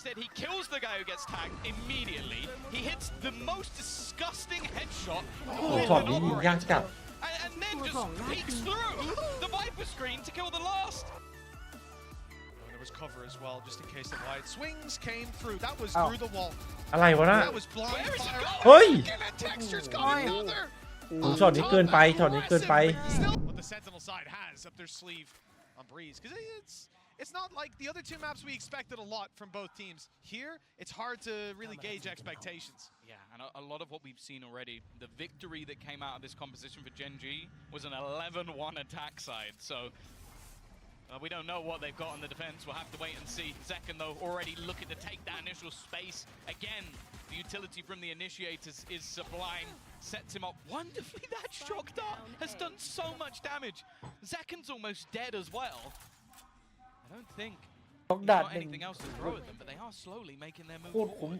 said he kills the guy who gets tagged immediately. He hits the most disgusting headshot with an operator, and then just peeks through the Viper screen to kill the last. There was cover as well, just in case the wide swings came through. That was through the wall. อะไรวะน่ะ That was blind fire. เฮ้ย And Texture's got another. ช็อตนี้เกินไปช็อตนี้เกินไป What the Sentinel side has up their sleeve on Breeze, because it's not like the other two maps we expected a lot from both teams. Here, it's hard to really gauge expectations. Yeah, and a lot of what we've seen already, the victory that came out of this composition for Gen.G was an 11-1 attack side, so we don't know what they've got on the defense. We'll have to wait and see. Second, though, already looking to take that initial space. Again, the utility from the initiators is sublime. Sets him up wonderfully. That shock dart has done so much damage. Zekin's almost dead as well. I don't think he's got anything else to throw at them, but they are slowly making their move forward.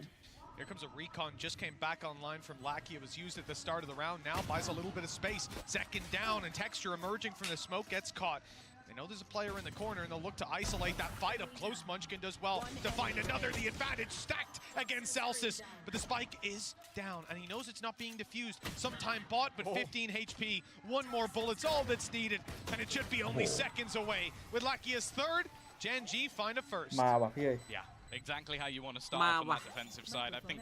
Here comes a recon, just came back online from Lackey. It was used at the start of the round. Now buys a little bit of space. Zekin down, and Texture emerging from the smoke gets caught. They know there's a player in the corner, and they'll look to isolate that fight up close. Munchkin does well to find another. The advantage stacked against Celsius, but the spike is down, and he knows it's not being diffused. Some time bought, but 15 HP. One more bullet's all that's needed, and it should be only seconds away. With Lackey as third, Gen.G find a first. มาว่ะพี่เอ้ย Yeah, exactly how you want to start from that defensive side. I think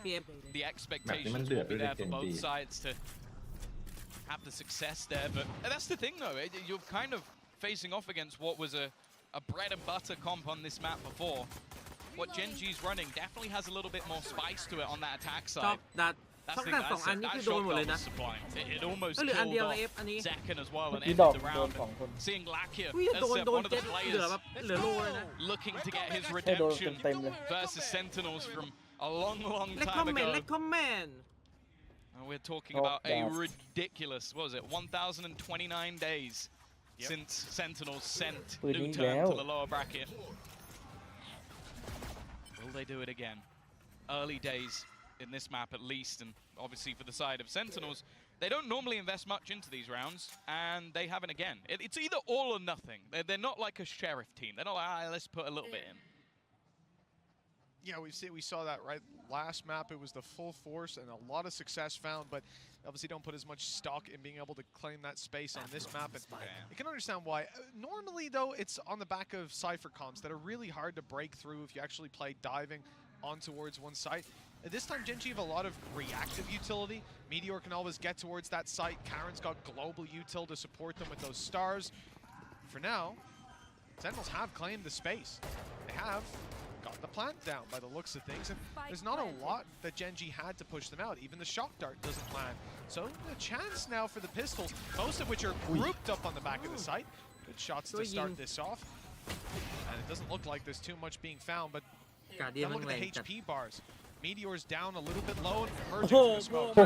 the expectations will be there for both sides to have the success there, but that's the thing though. You're kind of facing off against what was a bread and butter comp on this map before. What Gen.G's running definitely has a little bit more spice to it on that attack side. That's the thing I said, that shotgun was sublime. It almost killed off Zekin as well and ended the round. Seeing Lakia as one of the players looking to get his redemption versus Sentinels from a long time ago. And we're talking about a ridiculous, what was it, 1,029 days since Sentinels sent Newturn to the lower bracket. Will they do it again? Early days in this map at least, and obviously for the side of Sentinels, they don't normally invest much into these rounds, and they haven't again. It's either all or nothing. They're not like a sheriff team. They're not like, let's put a little bit in. Yeah, we saw that right last map. It was the full force and a lot of success found, but obviously don't put as much stock in being able to claim that space on this map. And you can understand why. Normally, though, it's on the back of Cypher comps that are really hard to break through if you actually play diving on towards one site. This time, Gen.G have a lot of reactive utility. Meteor can always get towards that site. Karen's got global util to support them with those stars. For now, Sentinels have claimed the space. They have got the plant down by the looks of things, and there's not a lot that Gen.G had to push them out. Even the shock dart doesn't land. So a chance now for the pistols, most of which are grouped up on the back of the site. Good shots to start this off. And it doesn't look like there's too much being found, but look at the HP bars. Meteor's down a little bit low and emerging from the smoke. The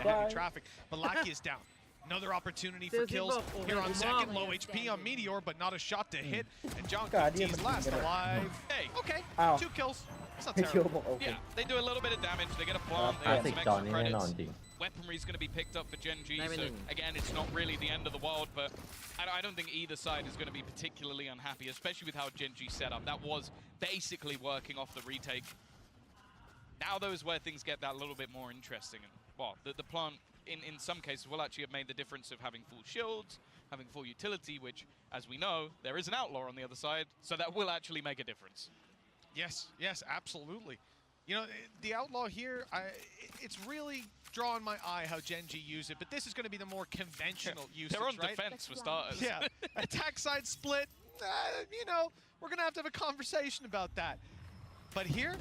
heavy traffic, but Lackey is down. Another opportunity for kills here on second. Low HP on Meteor, but not a shot to hit. And Gen.G's last alive. Hey, okay, 2 kills. It's not terrible. Yeah, they do a little bit of damage. They get a plant. They get some extra credits. Weaponry is going to be picked up for Gen.G. So again, it's not really the end of the world, but I don't think either side is going to be particularly unhappy, especially with how Gen.G set up. That was basically working off the retake. Now those where things get that little bit more interesting. And well, the plant in some cases will actually have made the difference of having full shields, having full utility, which, as we know, there is an outlaw on the other side, so that will actually make a difference. Yes, absolutely. You know, the outlaw here, it's really drawing my eye how Gen.G use it, but this is going to be the more conventional usage, They're on right? defense for starters. Yeah, attack side split, you know, we're going to have a conversation about that. But here,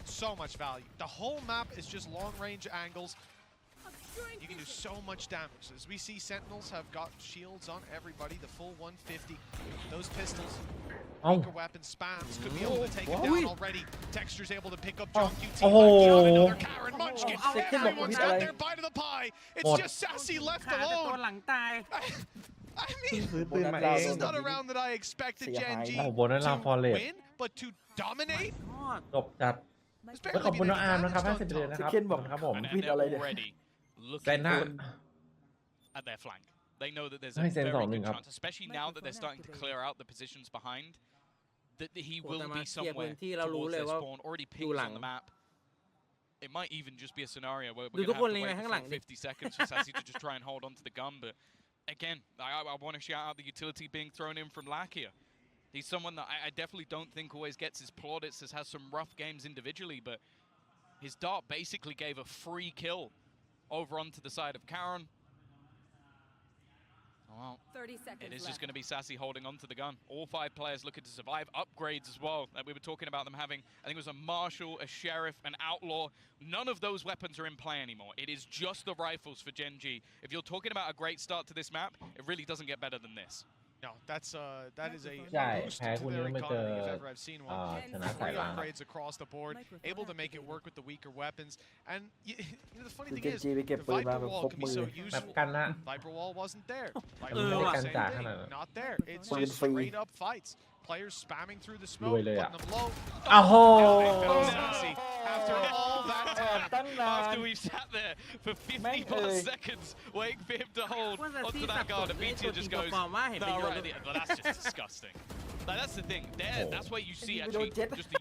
so much value. The whole map is just long-range angles. You can do so much damage. As we see, Sentinels have got shields on everybody, the full 150. Those pistols, weaker weapon spams could be able to take it down already. Texture's able to pick up John.QT. Another Karen Munchkin. Everyone's got their bite of the pie. It's just Sassy left alone. I mean, this is not a round that I expected Gen.G to win, but to dominate. จบจัดแล้วขอบคุณน้องอาร์มนะครับ50 เดือนนะครับครับผม at their flank. They know that there's a very good chance, especially now that they're starting to clear out the positions behind. that he will be somewhere towards their spawn, already pings on the map. It might even just be a scenario where we're going to have to wait for 50 seconds for Sassy to just try and hold on to the gun. But again, I want to shout out the utility being thrown in from Lakia. He's someone that I definitely don't think always gets his plaudits, has some rough games individually, but his dart basically gave a free kill over onto the side of Karen. Well, 30 seconds it is left. just going to be Sassy holding onto the gun. All 5 players looking to survive. Upgrades as well. We were talking about them having, I think it was a Marshal, a Sheriff, an Outlaw. None of those weapons are in play anymore. It is just the rifles for Gen.G. If you're talking about a great start to this map, it really doesn't get better than this. No, that is a ใช่ boost แพ้ to คุณ their นี้ไม่เจอ economy if ever I've seen one. ชนะสาย Three ล่าง upgrades across the board, able to make it work with the weaker weapons. And the funny thing is, Gen.G ไปเก็บ the ปืนมา Viper แบบ wall ครบ can มื be อ so แบบ useful. กันนะ Viper wall wasn't there. มัน Viper ไม่ได้ wall, กัน same จากข thing, นาดนั้น not there. It's ปืน just ฟรี straight up fights. Players spamming through the ร smoke, วยเลย putting อ่ะ them low. อ้าวโห Sassy, after all that time. ตั้งนาน After we've sat there for 50 plus seconds waiting for him to hold ว่าซา onto ซี่ that สับส guard, น and เล่นตัว BT จริง just ตัว goes, ปลอมว่าเห็นเป็น no, โยน right, well, that's just disgusting. Like, that's the thing. There, Oh. that's where you see Maybe we actually don't get- just the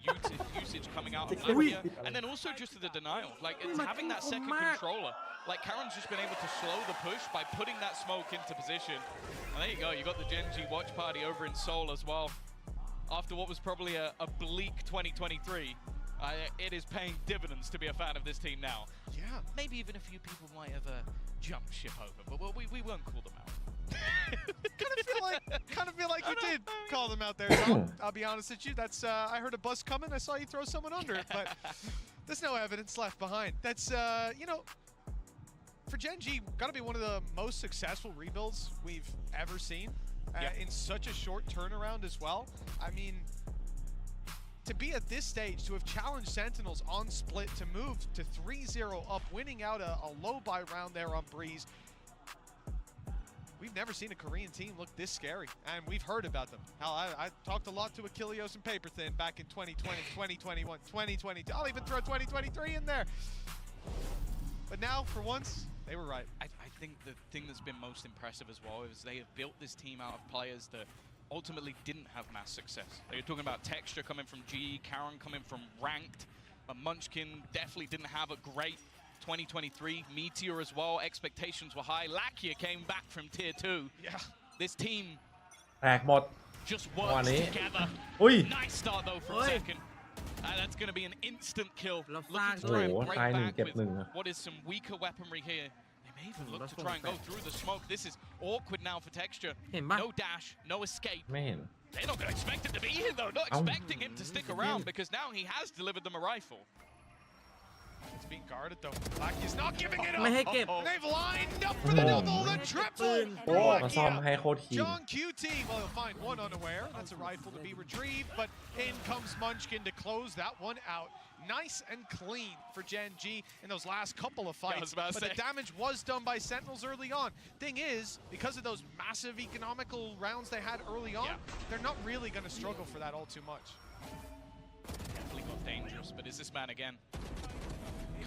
usage coming out of Ui. Lakia, and then also just the denial. Like, it's Ui, having that mà second kinh khủng controller. Like, Karen's just been able to slow the push by putting that smoke into position. And there you go. You got the Gen.G watch party over in Seoul as well. After what was probably a bleak 2023, it is paying dividends to be a fan of this team now. Yeah. Maybe even a few people might have jumped ship over, but we won't call them out. kind of feel like you did call them out there, Tom. I'll be honest with you. That's I heard a bus coming. I saw you throw someone under it, but there's no evidence left behind. That's for Gen.G, got to be one of the most successful rebuilds we've ever seen in such a short turnaround as well. I mean, to be at this stage, to have challenged Sentinels on split, to move to 3-0 up, winning out a low buy round there on Breeze. We've never seen a Korean team look this scary, and we've heard about them. Hell, I talked a lot to Achilleos and Paperthin back in 2020, 2021, 2022. I'll even throw 2023 in there. But now, for once, they were right. I think the thing that's been most impressive as well is they have built this team out of players that ultimately didn't have mass success. You're talking about Texture coming from G, Karen coming from Ranked, Munchkin definitely didn't have a great 2023. Meteor as well, expectations were high. Lakia came back from tier 2. Yeah. This team แตกหมด just works together. อุ้ย Nice start though from Oi. second. That's going to be an instant kill. Love Looking to flag. try and Oh, break try and back get with them. what is some weaker weaponry here. They may even look that's to try and go perfect. through the smoke. This is awkward now for Texture. เห็นปะ No dash, no escape. ไม่เห็น They're not going to expect him to be here though. Not expecting him to stick around because now he has delivered them a rifle. It's being guarded though. Lakia's not giving it up. ไม่ให้เก็บ They've lined up for the double, the triple. โอ้มาซ่อมให้โคตรทีม John QT, well, he'll find one unaware. That's a rifle to be retrieved, but in comes Munchkin to close that one out. Nice and clean for Gen.G in those last couple of fights. about to But say. the damage was done by Sentinels early on. Thing is, because of those massive economical rounds they had early on, they're not really going to struggle for that all too much. Definitely got dangerous, but is this man again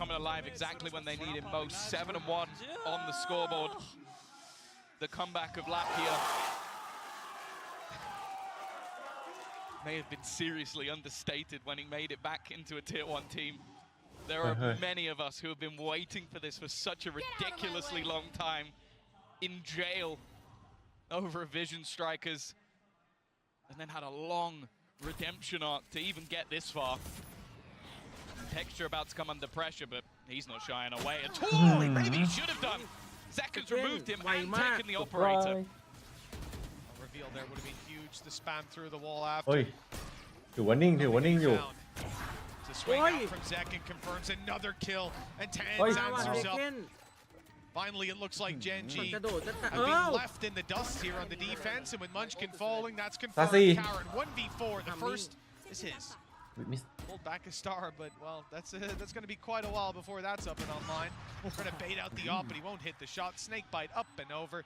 coming alive exactly when they need him most? 7-1 on the scoreboard. The comeback of Lakia may have been seriously understated when he made it back into a tier 1 team. There are many of us who have been waiting for this for such a ridiculously long time in jail over a Vision Strikers, and then had a long redemption arc to even get this far. Texture about to come under pressure, but he's not shying away at all. Maybe he should have done. Seconds removed him and taken the operator. A reveal there would have been huge. The spam through the wall after. เฮ้ยถือว่านิ่งอยู่ To swing Oi. out from Zek and confirms another kill, and Tan Oi. มาว่า answers เท up. เคน Finally, it looks like Gen.G มันกระโดดจะ have เอ been อ left in the dust here on the defense, and with Munchkin falling, that's Sassy. confirmed. Karen 1v4. The Coming. first is his. มิส Pulled back a star, but well, that's going to be quite a while before that's up and online. Trying to bait out the op, but he won't hit the shot. Snake bite up and over.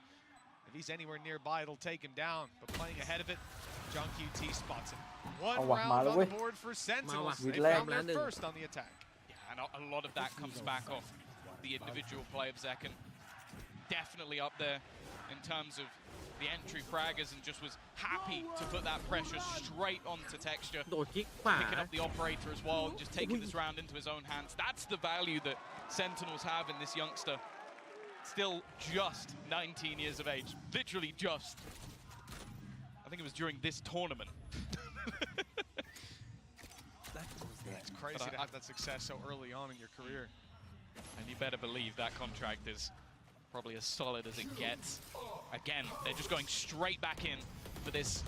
If he's anywhere nearby, it'll take him down. But playing ahead of it, John QT spots him. Oneเอาว่ะ round มาแล้ว on เว้ย the board for Sentinels. มาว่ะ They แรก found their มาหนึ่ง first on the attack. Yeah, and a lot of that comes back off the individual play of Zekken. Definitely up there in terms of the entry fraggers and just was happy to put that pressure straight onto Texture. โดดคลิกขวา Picking up the operator as well, just taking this round into his own hands. That's the value that Sentinels have in this youngster. Still just 19 years of age. Literally just. I think it was during this tournament. It's crazy to have that success so early on in your career. And you better believe that contract is probably as solid as it gets. Again, they're just going straight back in for this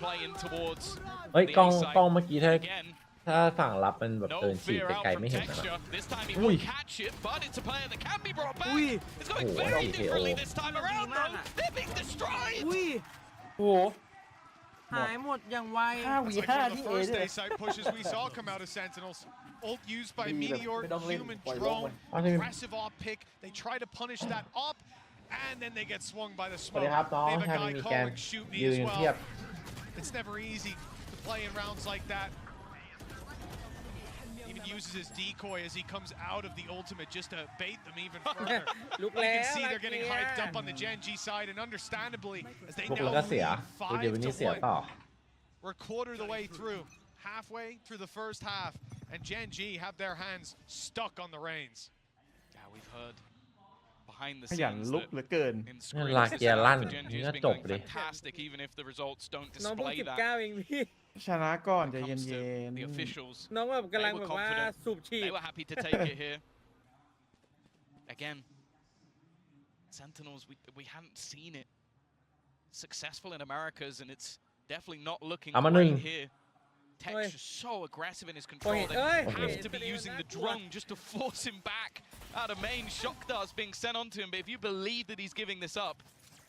play in towards เฮ้ย the กล้อง A side. กล้องเมื่อกี้ถ้า Again, ถ้าฝั่งรับมันแบบเดิ no นฉีก fear out ไกลๆ from ไม่เห็นนะ Texture. This time he Ui. will catch it, but it's a player that can be brought back. Ui. It's going Oh, very TKO. differently this time around, though. They're being destroyed. อุ้ย โอ้โห หายหมดอย่างไว 5 It's v like 5 one of ที่ the เอ first ด้วย A side pushes we saw come out of Sentinels. Ult used by ดีแบบ Meteor, ไม่ต้องเล่น human ปล่อยลง drone, อ๋อที่ aggressive op pick. They try to punish that op, and then they get swung by the สวัส smoke. ดีครับน้อง They have a ชา guy มีแกน calling shoot me ยื as นเทียบ well. It's never easy to play in rounds like that. Even uses his decoy as he comes out of the ultimate just to bait them even further. ลุก You แล้ can ว see ลั they're ก getting เกีย hyped up on the Gen.G side, and understandably, as they พวก now เราก็เสีย lead ดูเดี๋ยววันนี้ 5 เสีย to ต่อ 1. We're a quarter of the way through, halfway through the first half, and Gen.G have their hands stuck on the reins. Yeah, we've heard behind the ขยัน scenes ลุก that เหลือเกิน in ลา scrims เกียร์ลั่น for Gen.G นี่ has ก็ been จบ going เลย fantastic, even if the results don't น้องเพิ่ง display that. 19เองพี่ ชนะก่อน When ใจ it เย็ comes to น the officials, น้องแบบกำลังแบบว่า confident. สูบฉีด they were happy to take it here. Again, Sentinels, we hadn't seen it successful in Americas, and it's definitely not looking เอามาหนึ่ง great here. Tex is so aggressive in his control. Oi, They oi. have to be Okay. using the drone just to force him back out of main. Shock darts being sent onto him, but if you believe that he's giving this up,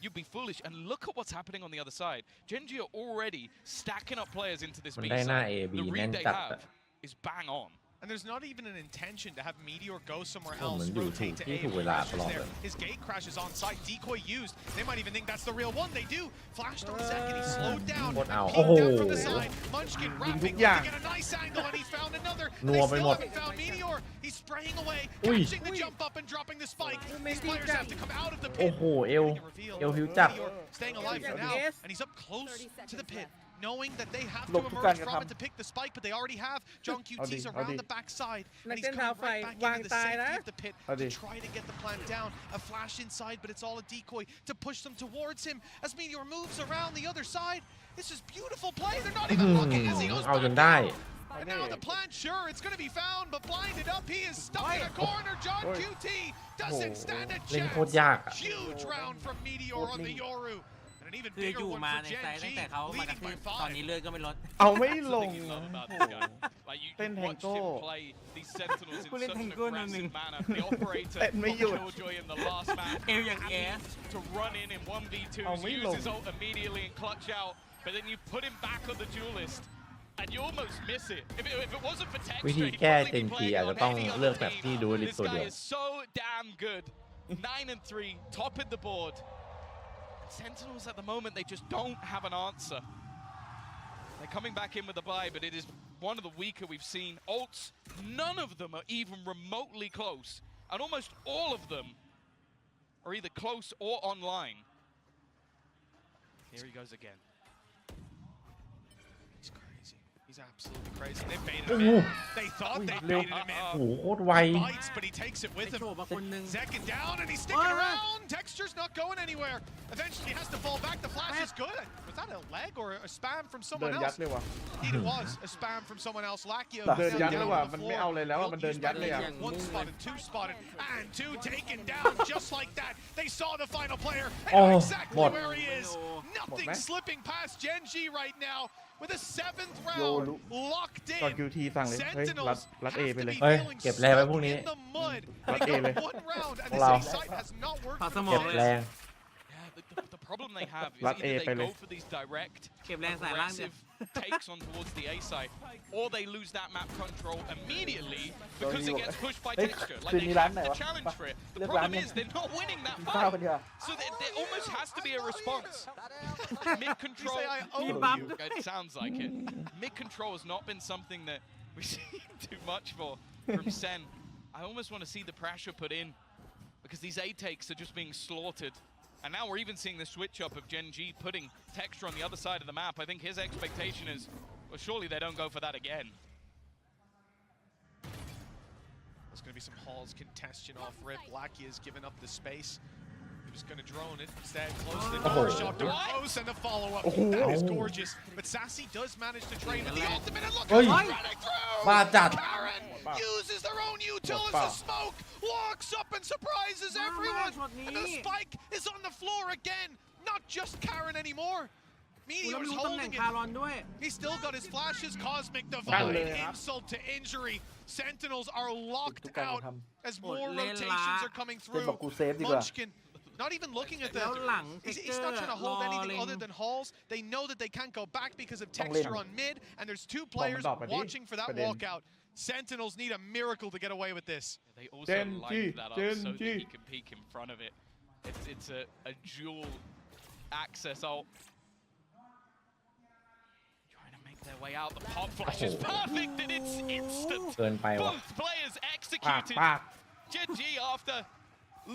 you'd be foolish. And look at what's happening on the other side. Gen.G are already stacking up players into this มัน B ได้หน้า side. A B The แน่ read น they จัด have อะ is bang on. And there's not even an intention to have Meteor go somewhere ผมเหมื else, อนอยู่ถูก rotate to ที่ A ถูก when เวลา Crasher's ตลอดเล there. ย His gate crashes on site, decoy used. They might even think that's the real one. They do. Flashed on second, he slowed down. หมดเอา and โอ้โห peeked out from the side. Munchkin wrapping, yeah. looking at a nice angle, and he found another. นั They วไป still หมด haven't found Meteor. He's spraying away, Ui. catching the jump up and dropping the spike. These players have to come out of the โอ้ pit. โห เอว Getting a reveal. เอวหิวจัด Meteor staying alive for now, Yes. and he's up close to the pit. Knowing that they have หล to บทุกการ emerge กระ from ทำ it to pick the spike, but they already have John เอาดิ QT's เอาดิ around the backside, and he's นักเต้นเท้า coming ไฟ right back วาง into the ตายนะ safety of the pit เอาดิ to try to get the plant down. A flash inside, but it's all a decoy to push them towards him as Meteor moves around the other side. This is beautiful play. They're not even looking as he goes เอาจ back นได้ down. And now the plant, sure, it's going to be found, but blinded up, he is stuck in a corner. John Oi. QT doesn't stand a เล่นโคตร chance. ยากอะ Huge round from Meteor on the Yoru. And an even คือ bigger อยู่ one มา for ในไซต์ Gen.G, ตั้งแต่เขามากระ leading ทื by บตอน 5. นี้เลือดก็ไม่ลด เอาไม่ลง Something you love about this guy. Like you Tên watched Thành him Cô. play these Sentinels in Cô lên such an Thành Cô nào aggressive mình. manner. The operator Tên mới of dụt. Killjoy in the last match เอวอย่างแอส to run in 1v2, Ông mới use lùng. his ult immediately and clutch out, but then you put him back on the duelist. And you almost miss it. If it wasn't for Texture, วิธี he'd แก้ probably เจ be นจี playing อาจจะ on ต้อง any เลือก other แบบ team. ที่ดูลิส This ตัวเดี guy ยว is so damn good. 9-3, top of the board. Sentinels at the moment, they just don't have an answer. They're coming back in with a buy, but it is one of the weaker we've seen. Ults, none of them are even remotely close. And almost all of them are either close or online. Here he goes again. He's crazy. He's absolutely crazy. They baited Ooh. him in. They thought they Leo. baited him โอ้ in. โหโคตรไว Bites, but he takes it ไป with โช him. ว์มาคนหนึง Second down, and he's sticking Ah. around. Texture's not going anywhere. Eventually, he has to fall back. The flash is good. Was that a leg or a spam from เดิ someone นยัด else? เลยว่ะ Indeed, it was a spam from someone else. Lakia เดินยัด down เลย on ว่ะ the มันไม่ floor. เอาเลยแล้วอะมันเดินยัดเลยอ่ะ One spotted, two spotted, and two taken down just like that. They saw the final player. They Oh, know exactly what? where he is. Nothing What, man? slipping past Gen.G right now with a 7th Yo, round Lu- locked ก่อน in. QT สั่งเลย เฮ้ย รัด Sentinels รัด have เอ to ไปเลย be เฮ้ย feeling เก็บแรงไว้พรุ่ง stuck นี้ in the mud.รัด They เอเลย got one round, and พวก this เรา A site has not worked. ถอดสมอ เก็ ง บ เลย แรง Yeah, the problem they have is Lát either E theyไปเล go ย for these direct, เก็บแรงสายล่างเดียว aggressive takes on towards the A side, or they lose that map control immediately because it gets pushed by เฮ้ย Texture. คื Like น they นี้ร้าน have ไหน to วะ challenge for it. The เลือกร้าน problem เนี่ย is they're not winning that กินข้าวกัน fight. ดีกว่า So there almost has to be a response. Mid control. You say, "I owe you." It sounds like it. Mid control has not been something that we've seen too much for from Sen. I almost want to see the pressure put in because these A takes are just being slaughtered. And now we're even seeing the switch up of Gen.G putting Texture on the other side of the map. I think his expectation is, well, surely they don't go for that again. There's going to be some Halls congestion off rip. Lackey has given up the space. He was going to drone it. Instead, close the door, shot door close, and the follow-up. That is gorgeous. But Sassy does manage to trade with the ultimate, and look at him running through! มาจัด Karen uses their own util as the smoke walks up and surprises everyone. And the spike is on the floor again. Not just Karen anymore. แล้ว Meteor's มีตำแหน่ง holding คาร it. อนด้วย He's still got his flashes. Cosmic Divide, insult to injury. Sentinels are locked out as more rotations are coming through. Munchkin not even looking at the... He's not trying to hold anything other than Halls. They know that they can't go back because of Texture on mid, and there's two players watching for that walkout. Sentinels need a miracle to get away with this. They also lined that up so that he can peek in front of it. It's a dual access ult. Trying to make their way out. The pop flash is perfect and it's instant. เกินไปว่ะ Both players executed. ปาก Gen.G after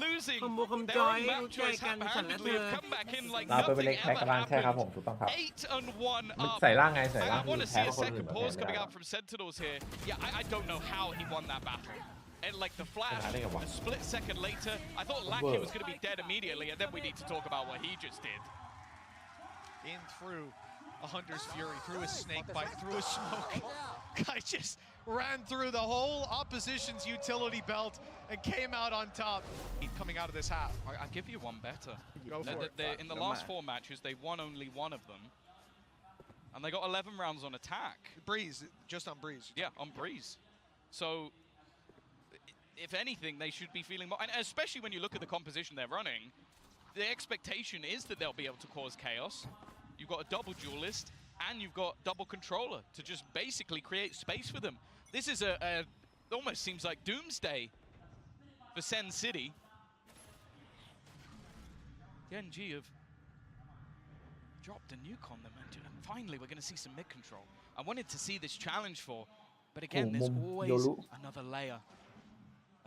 losing คอมโบคอม their จอย own map รู้ใจ choice กันฉันและเธ haphazardly อ have come back in like เราไปเป็น nothing เล็กแพ้ ever กำลังใช่ครับผม happened. ถูกต้องครับ 8-1 มัน up. ใส่ร่างไงใส่ร่าง I want to แพ้ see a คนอื่น second แบบ pause นี้ coming out from Sentinels here. Yeah, I don't know how he won that battle. And like the flash, a split second later, I thought Lackey was going to be dead immediately, and then we need to talk about what he just did. In through a Hunter's Fury, through a snake bite, through a smoke. Guy just ran through the whole opposition's utility belt and came out on top. Coming out of this half. I'll give you one better. Go for it. In the last 4 matches, they won only one of them. And they got 11 rounds on attack. Breeze, just on Breeze. Yeah, on Breeze. So, if anything, they should be feeling more... And especially when you look at the composition they're running, the expectation is that they'll be able to cause chaos. You've got a double duelist, and you've got double controller to just basically create space for them. This is it almost seems like doomsday for Sen City. Gen.G have dropped a nuke on them, and finally we're going to see some mid control. I wanted to see this challenge for, but again, there's always another layer.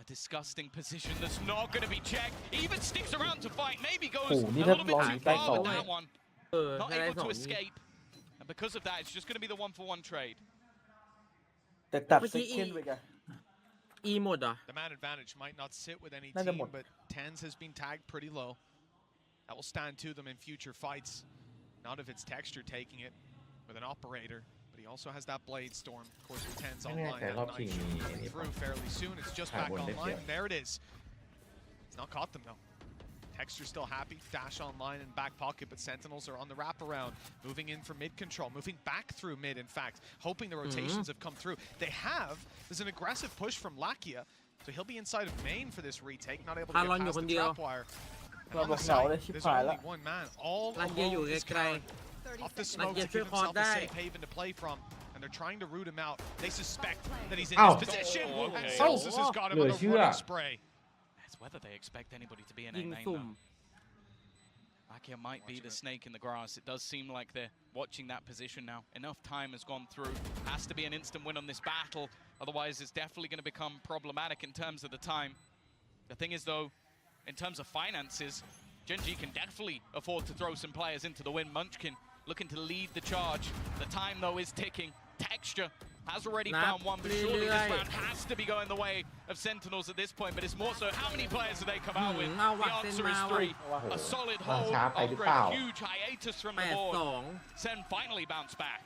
A disgusting position that's not going to be checked. He even sticks around to fight, maybe goes a little bit too far with that one. Not able to escape. And because of that, it's just going to be the 1-for-1 trade. แต่ตัดเซคันด์ไปกัน E หมดอ่ะ The man advantage might not sit with any Not team, anymore. but Tens has been tagged pretty low. That will stand to them in future fights. Not if it's Texture taking it with an operator, but he also has that Blade Storm. Of course, with Tens ไม่แน่ online, ใจ that รอบ knife ชิง should มี be อัน coming นี้ through fairly soon. It's just back online. There it is. It's not caught them though. Texture still happy, dash online and back pocket, but Sentinels are on the wraparound, moving in for mid control, moving back through mid, in fact, hoping the rotations have come through. There's an aggressive push from Lakia, so he'll be inside of main for this retake, not able to get past the trap wire. And on the side, there's only one man, all alone is Karen. Off the smoke to give himself a safe haven to play from, and they're trying to root him out. They suspect that he's in this position, and Celsius has got him on a running spray. It's whether they expect anybody to be in ยิ A ง main สุ่ม though. Lakia might be the snake in the grass. It does seem like they're watching that position now. Enough time has gone through. Has to be an instant win on this battle. Otherwise, it's definitely going to become problematic in terms of the time. The thing is, though, in terms of finances, Gen.G can definitely afford to throw some players into the win. Munchkin looking to lead the charge. The time, though, is ticking. Texture has already found one, but surely this round has to be going the way of Sentinels at this point. But it's more so, how many players do they come out with? The answer is 3. A solid hold after a huge hiatus from the board. 8-2 Sen finally bounced back.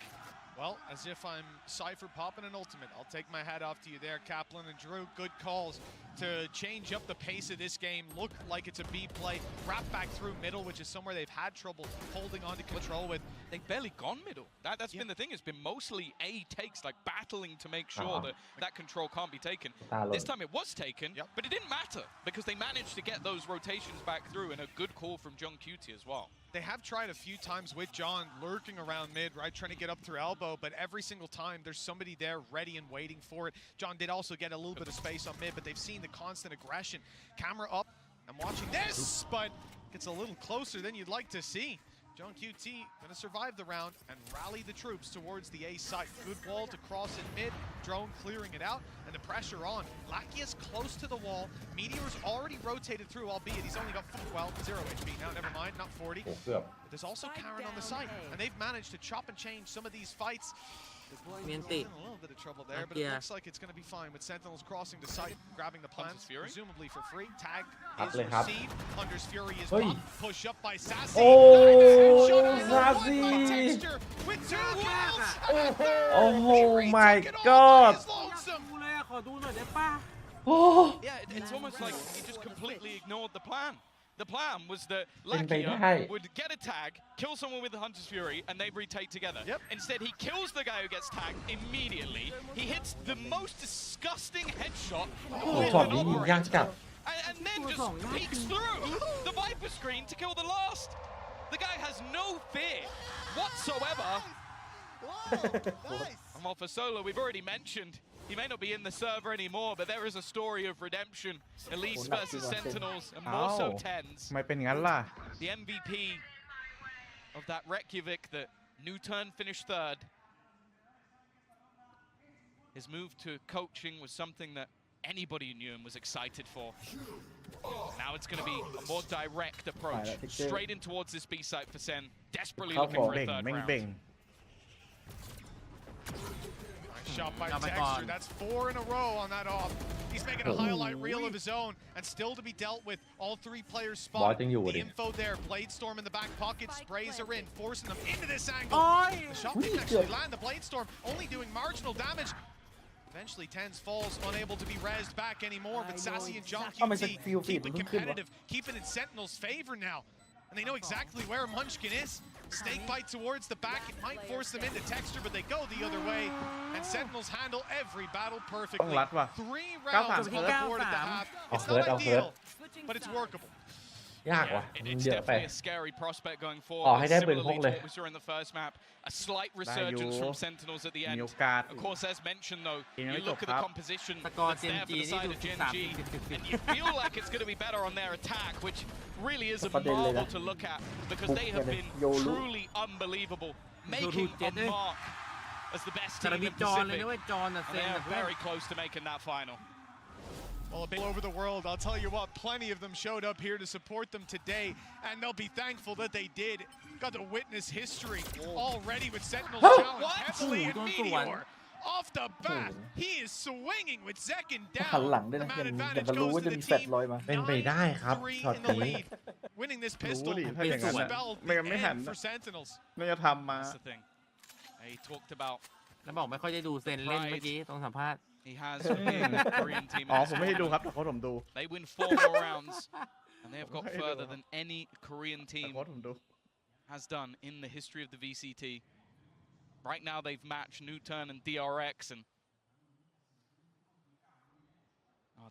Well, as if I'm Cypher popping an ultimate. I'll take my hat off to you there, Kaplan and Drew. Good calls to change up the pace of this game. Look like it's a B play. Wrap back through middle, which is somewhere they've had trouble holding on to control with. They've barely gone middle. That's been the thing. It's been mostly A takes, like battling to make sure that that control can't be taken. This time it was taken, but it didn't matter because they managed to get those rotations back through, and a good call from John Cutie as well. They have tried a few times with John lurking around mid, right, trying to get up through elbow, but every single time there's somebody there ready and waiting for it. John did also get a little bit of space on mid, but they've seen the constant aggression. Camera up, I'm watching this, but gets a little closer than you'd like to see. Gen.G going to survive the round and rally the troops towards the A site. Good wall to cross in mid, drone clearing it out, and the pressure on. Lakia's close to the wall. Meteor's already rotated through, albeit he's only got, 0 HP now, never mind, not 40. โอ้เกือบ But there's also Karen on the site, and they've managed to chop and change some of these fights. เมียนติ In a little bit of trouble there, but it Yeah. looks like it's going to be fine with Sentinels crossing the site, grabbing the plants, Fury. presumably for free. Tag Up isเลยครับ received. Hunter's Fury is Oi. blocked. Push up by Sassy. โอ้ Shot on the Sassy one by Texture with 2 kills. โอ้โห Fury my took it all god by his lonesome. ดูเลยอะขอดูหน่อยได้ป่ะ โอ้ Yeah, it's almost like he just completely ignored the plan. The plan was that เป็นไปได้ Lakia would get a tag, kill someone with the Hunter's Fury, and they retake together. Yep. Instead, he kills the guy who gets tagged immediately. He hits the most disgusting headshot โอ้ with ช็อต an นี้ยิงยาก operator. จัด And then just peeks through the Viper screen to kill the last. The guy has no fear whatsoever. And while for Solo, we've already mentioned he may not be in the server anymore, but there is a story of redemption. Elise versus Sentinels, and more so Ow. Tens. ทำไมเป็นงั้นล่ะ The MVP of that Reykjavik that Newturn finished third. His move to coaching was something that anybody knew and was excited for. Now it's going to be a more direct approach, straight in towards this B site for Sen, desperately looking for เบ่ a ง third แม่ง round. เบ่ง Nice shot by Come Texture. on. That's 4 in a row on that off. He's making a highlight reel of his own, and still to be dealt with. All 3 players Ball spot. thing you The would. info there. Blade Storm in the back pocket. Sprays are in, forcing them into this angle. โอ้ย The shot didn't actually land. The Blade Storm only doing marginal damage. Eventually, Tens falls, unable to be rezzed back anymore. But Sassy and Gen.G keep it competitive, keeping in Sentinel's favor now. And they know exactly where Munchkin is. Snake bite towards the back. It might force them into Texture, but they go the other way. And Sentinels handle every battle ต้อง perfectly. รัดว่ะ 3 rounds on the board at the half. It's not ideal, but it's workable. ยากว่ะ It's เยอะไป definitely a scary prospect going อ๋อ forward. ให้ได้ปืนพ Similarly ก to เลย what we saw in the first map, a slight resurgence from Sentinels at the มี end. โอกาส Of course, as mentioned though, Game youไม่จบ look at ค the รับ composition สกอร์ that's there for Gen.G the side นี่ of ดู Gen.G, 30 and you feel like it's going to be better on their attack, which really is a ประเด็นเลย marvel นะ to look at because they have been โยรุ truly unbelievable, โยรุ making เจ็ a ดเลย mark as the best แต่ team มี in จอนเลย Pacific, นะเว้ยจอนอะ and เซ they น are อะเพื่อน very close to making that final. Well, a bit all over the world, I'll tell you what, plenty of them showed up here to support them today, and they'll be thankful that they did. Got to witness history already with Sentinels challenge What? heavily and Don't Meteor. Off the bat, he is swinging with Zekin หัน down. หลังด้วย The นะ man ยัง advantage จะรู้ goes ว่า to จะ the มีแฟลช team. ลอยมา เป็นไปได้ครับ 9-3 ช็อต in the นี้ lead. Winning this รู้ pistol ดิถ้าอย่างนั้น will น่ะ spell ไม่ the งั้นไม่หัน end น่ะ for Sentinels. น่าจะทำมา That's the thing. He talked about แล้วบอกไม่ค่อยได้ดูเซนเล่นเมื่อกี้ตรงสัมภาษณ์ he has from the Korean team. อ๋อ in ผม this ไม่ได้ดูค tournament. รับแต่โค้ชผมดู They win 4 more rounds, and they have got Okay, further though. than any Korean แต่ team โค้ชผมดู has done in the history of the VCT. Right now, they've matched Newturn and DRX, and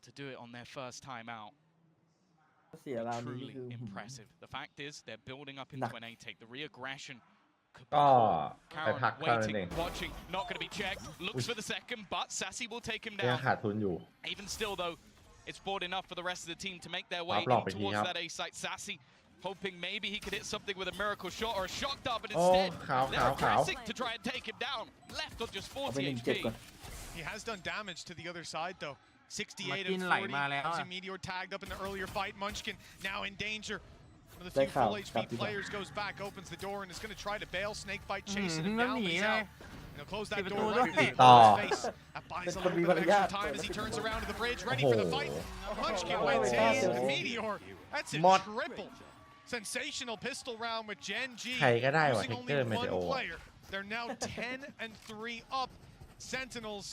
to do it on their first time out, เสียราวนี้ truly คือ impressive. The fact is, they're building up Nah. into an A-take. The re-aggression could be ก็ caught. ไปพัก Karen เท่านั้นเอง waiting, watching, not going to be checked. Looks for the second, but Sassy will take him ยัง down. ขาดทุนอยู่ Even still, though, it's bought enough for the rest of the team to make their way หลอกไป in ที towards ครับ that A site. Sassy hoping maybe he could hit something with a miracle shot or a shock dart, but โอ้ instead ขาว they're ขาว aggressive to try and take him down. Left on just เอาไป 40 1-7 HP. ก่อน He has done damage to the other side, though. 68 Martin and ไหล 40. มาแล้วอะ Obviously, Meteor tagged up in the earlier fight. Munchkin now in danger. One of the They few full count. HP Copy that. players goes back, opens the door, and is going to try to bail. Snakebite chasing him แล้ว down, ห but นี he's ไง out. And he'll close that Keep it door going. right in hisต่อ face. That buys a It's little gonna be bit of extra Valorant. time as he turns around to the bridge, ready Oh. for the fight. Munchkin Oh. wins his. Oh. Meteor, that's a Mod. triple. Sensational pistol round with Gen.G. ใครก็ได้ว่ะ Using เทค only เกอร์เม one เทโอ player. They're now 10-3 up. Sentinels,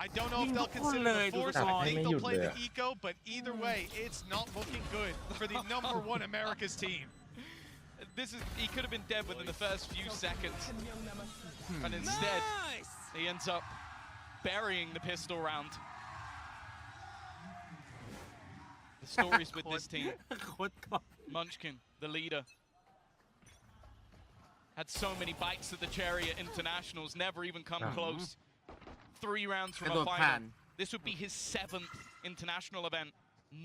I don't know if they'll consider the force. I think they'll play the eco, but either way, it's not looking good for the #1 America's team. He could have been dead within the first few seconds, and instead he ends up burying the pistol round. The stories with this team. โคตรก่อน Munchkin, the leader, had so many bites at the cherry at internationals, never even come close. 3 rounds from กระโด a ดผ่าน final. This would be his 7th international event.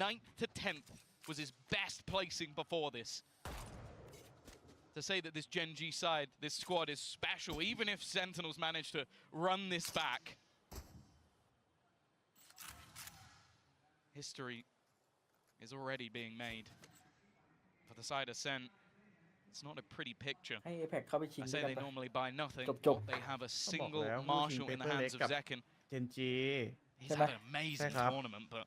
9th to 10th was his best placing before this. To to say that this Gen.G side, this squad is special, even if Sentinels manage to run this back. History is already being made for the side of Sen. It's not a pretty picture. ให้แพ็กเข้าไปชิง I ด้วย say กัน they ปะ normally buy nothing. Chop. They have a single แล้ว marshal in the hands of Zekken. Gen.G He's had an amazing Right. tournament, but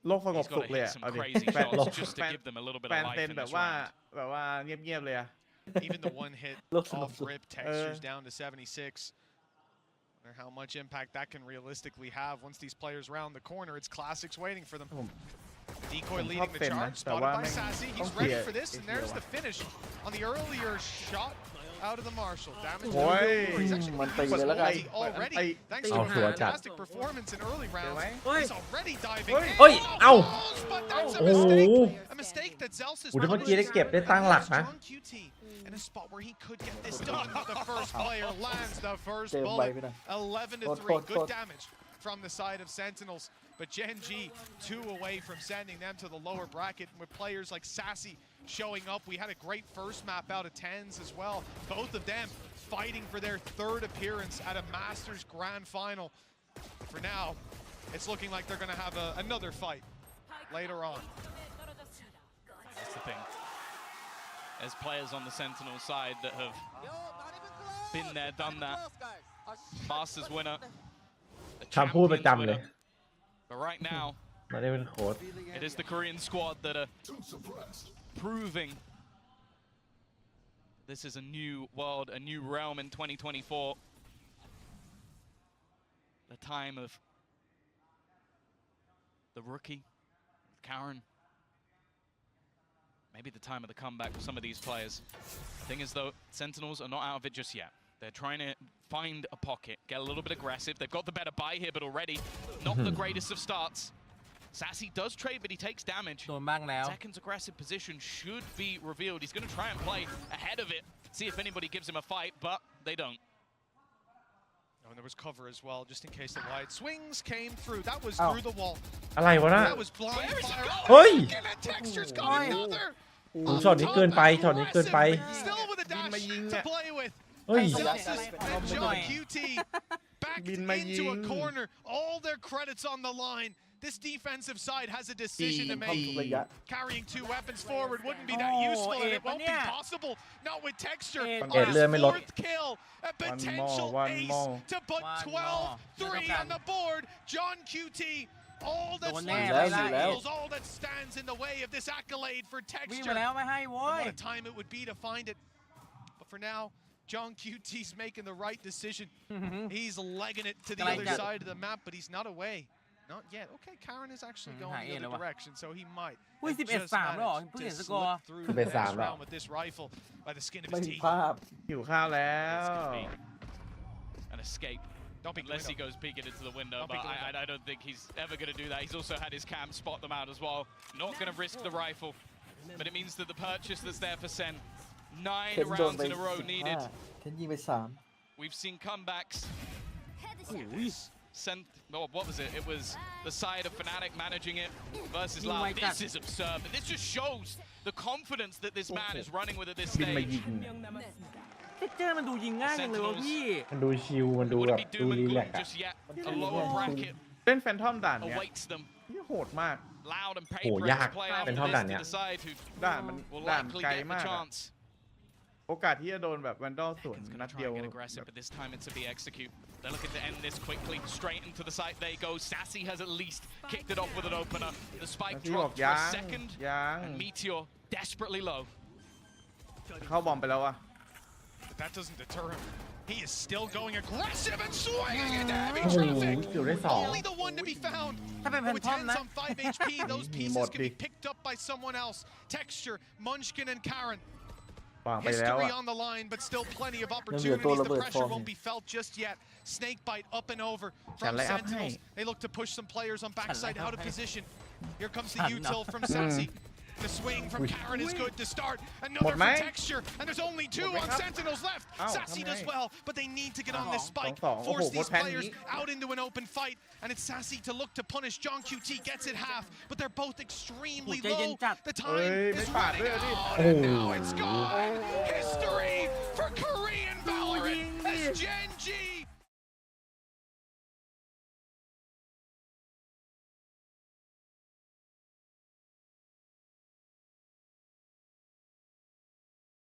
โลกสงบ he's สุ got ข to เลย hit อะ some เอาดิ crazy แฟน shots just to give them a little bit แฟ of น life เต้น in แบบ this ว่า round. แบบว่าเงียบๆเลยอะ Even the one hit Looks off awesome. rip textures down to 76. Wonder how much impact that can realistically have once these players round the corner. It's classics waiting for them. Decoy leading the charge, spotted by Sassy. He's ready for this, and there's the finish on the earlier shot out of the Marshal. Damage Boy. He's actually Man, used his tayo ulti already. Thanks to Oh, a so what's that? fantastic performance in early rounds. He's already diving in. เฮ้ยเอ้า But that's a โอ้โห mistake. A mistake that Zealous is ถ้าเมื่อกี้ได้เก็บได้ตั้งหลักนะ Strong QT in a spot where he could get this done. The first player lands the first เจมไป bullet. ไม่ได้ 11 to 3. Hold. Good damage from the side of Sentinels. But Gen.G 2 away from sending them to the lower bracket with players like Sassy showing up. We had a great first map out of 10s as well. Both of them fighting for their third appearance at a Masters Grand Final. For now, it's looking like they're going to have another fight later on. That's the thing. There's players on the Sentinel side that have been there, done that. Masters winner. a คำพูดประ champions จำเลย winner. But right now, ไมาได้เป็นโค้ด it is the Korean squad that are proving this is a new world, a new realm in 2024. The time of the rookie, Karen. Maybe the time of the comeback for some of these players. Thing is though, Sentinels are not out of it just yet. They're trying to find a pocket, get a little bit aggressive. They've got the better buy here, but already not the greatest of starts. Sassy does trade, but he takes damage. โดนบ้างแล้ว Second's aggressive position should be revealed. He's going to try and play ahead of it, see if anybody gives him a fight, but they don't. Oh, and there was cover as well, just in case the wide swings came through. That was Oh. through the wall. อะไรวะน่ะ That was blind Where is he fire. going? เฮ้ย And that texture's got another. ช็อตนี้เกินไปช็อตนี้เกินไป Still with a dash to play with. เฮ้ย Celsius and John QT backed Bin ma into a ying. corner. All their credits on the line. This defensive side has a decision to เข้า make. ทุกระยะ Carrying two weapons forward wouldn't be that Oh, useful, and it eight, won't be yeah. possible. Not with texture. Eight. On Eight, his เลื่อนไม่ลด fourth kill, a potential one ace more. to put One 12, more. 3 on the board. John QT. All that's Don't left nab, is relax. Sentinels, all that stands in the way of this accolade for วิ่ง texture. มาแล้วไม่ให้โว้ย What a time it would be to find it. But for now, John QT's making the right decision. He's legging it to the Like other that. side of the map, but he's not away. Not yet. Okay, Karen is actually going high the end other แล้ววะ direction, so he might. อุ้ย have 11 just 3แล้วเหรอ managed เพิ่ง to เห็นสกอร์ slip through 11 the next 3แล้ว round with this rifle by the skin of ไม่ his มี teeth. ภาพ หิวข้าวแล้ว This could be an escape. Don't peek the Unless he window. goes peeking into the window, Don't but peek the window. I don't think he's ever going to do that. He's also had his cam spot them out as well. Not going to risk the rifle, but it means that the purchase that's there for Sen, 9 เคนโดน rounds ไป in a row 15 needed. เคนยิงไป We've seen comebacks. What was it? It was the side of Fnatic managing it versus Oh Loud. my God. This is absurd. But this just shows the confidence that this man is running with at this บินมา stage. ยิง เทคเจอร์มันดูยิงง่ายจังเลยวะพี่ มันดูชิลมัน It ดูแบ wouldn't บ be ดู doom รี and แล gloom กซ์อะ just yet. A lower bracket เล่นแฟนทอมด่านเนี้ย awaits them. นี่โหดมาก Loud and โอ้ paper ยาก play เป็น after ท่อนด่าน this เนี้ to ย decide who ด่านมัน will ด่าน likely ไกล get the มากอะ chance. โอกาสที่จะโดนแบบแวนดอลสวน It's นั going ด to เดี try ยว and get aggressive, but this time it's a be execute. They're looking to end this quickly. Straight into the site they go. Sassy has at least kicked it off with an opener. The นา spike ทีบอก dropped for ยั a ง second, ยัง and Meteor desperately low. เข้าบอมไปแล้วอะ But that doesn't deter him. He is still going aggressive and swinging into heavy โอ้โห traffic. เกี่ยวได้สอง Only the one to be found. ถ้าเป็นแพน With ทอม 10s นะ on 5 HP, those pieces Mod can be đi. picked up by someone else. Texture, Munchkin, and Karen. วางไปแล้ว History อะ on the line, but still plenty of ยังเหลือตัว opportunities. ระ The เบิด pressure ฟอร์ม won't be felt just yet. Snake bite up and over Chả from lẽ áp Sentinels. hay. They look to push some players on backside lẽ out of áp hay. position. Here comes the Chả util nó. from Sassy. The swing from Karen is good to start. หม Another ดไหม for texture, and there's only 2 on Sentinels left. อ้าว Sassy ทำไง does well, but they need to get on this spike, สองโอ้โห force หมด these แผ่น players นี้ out into an open fight, and it's Sassy to look to punish. John QT gets it half, but they're both extremely ใจเย็น low. จัด The เฮ้ย time ไม่ is ปาด running ด้วยดิ out, and now it's gone. History for Korean Valorant as Gen